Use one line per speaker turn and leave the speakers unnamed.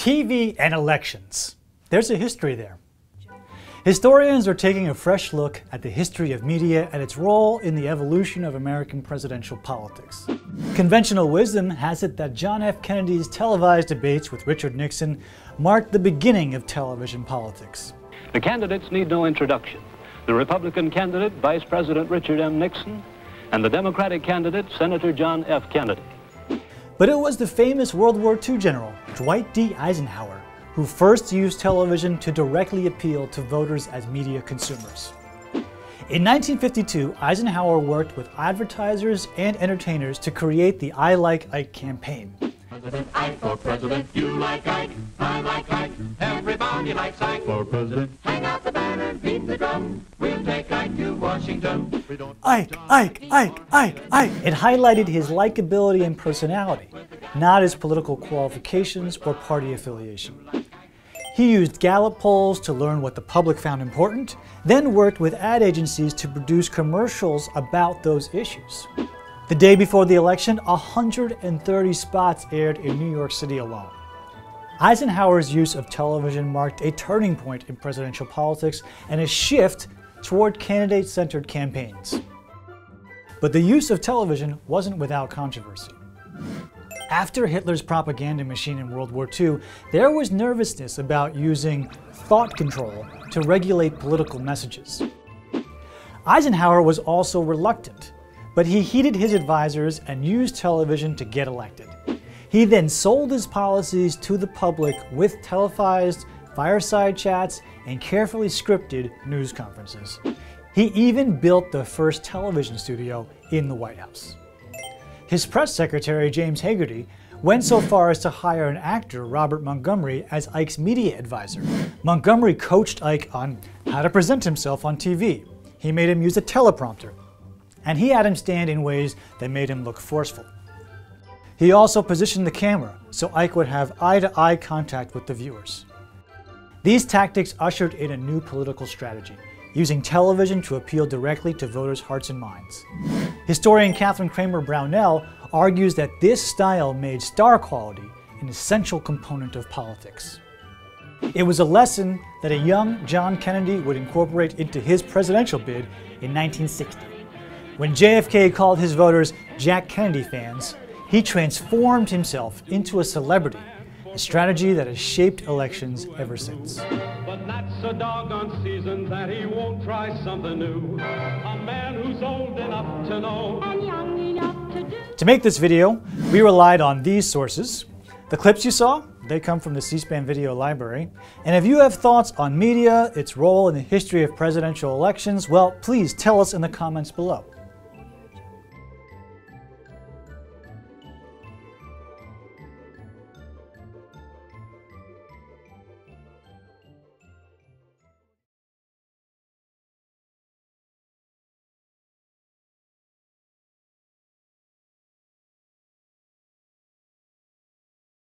TV and elections. There's a history there. Historians are taking a fresh look at the history of media and its role in the evolution of American presidential politics. Conventional wisdom has it that John F. Kennedy's televised debates with Richard Nixon marked the beginning of television politics.
The candidates need no introduction. The Republican candidate, Vice President Richard M. Nixon, and the Democratic candidate, Senator John F. Kennedy.
But it was the famous World War II general, Dwight D. Eisenhower, who first used television to directly appeal to voters as media consumers. In 1952, Eisenhower worked with advertisers and entertainers to create the I Like Ike campaign.
President Ike for president, you like Ike, I like Ike, everybody likes Ike for president. Hang out the banner, beat the drum, we'll take Ike to Washington.
Ike, Ike, Ike, Ike, Ike. It highlighted his likability and personality, not his political qualifications or party affiliation. He used Gallup polls to learn what the public found important, then worked with ad agencies to produce commercials about those issues. The day before the election, 130 spots aired in New York City alone. Eisenhower's use of television marked a turning point in presidential politics and a shift toward candidate-centered campaigns. But the use of television wasn't without controversy. After Hitler's propaganda machine in World War II, there was nervousness about using thought control to regulate political messages. Eisenhower was also reluctant, but he heeded his advisors and used television to get elected. He then sold his policies to the public with televised fireside chats and carefully scripted news conferences. He even built the first television studio in the White House. His press secretary, James Hagerty, went so far as to hire an actor, Robert Montgomery, as Ike's media advisor. Montgomery coached Ike on how to present himself on TV. He made him use a teleprompter, and he had him stand in ways that made him look forceful. He also positioned the camera so Ike would have eye-to-eye contact with the viewers. These tactics ushered in a new political strategy, using television to appeal directly to voters' hearts and minds. Historian Catherine Kramer Brownell argues that this style made star quality an essential component of politics. It was a lesson that a young John Kennedy would incorporate into his presidential bid in 1960. When JFK called his voters Jack Kennedy fans, he transformed himself into a celebrity, a strategy that has shaped elections ever since.
But that's a doggone season that he won't try something new. A man who's old enough to know and young enough to do.
To make this video, we relied on these sources. The clips you saw, they come from the C-SPAN video library. And if you have thoughts on media, its role in the history of presidential elections, well, please tell us in the comments below.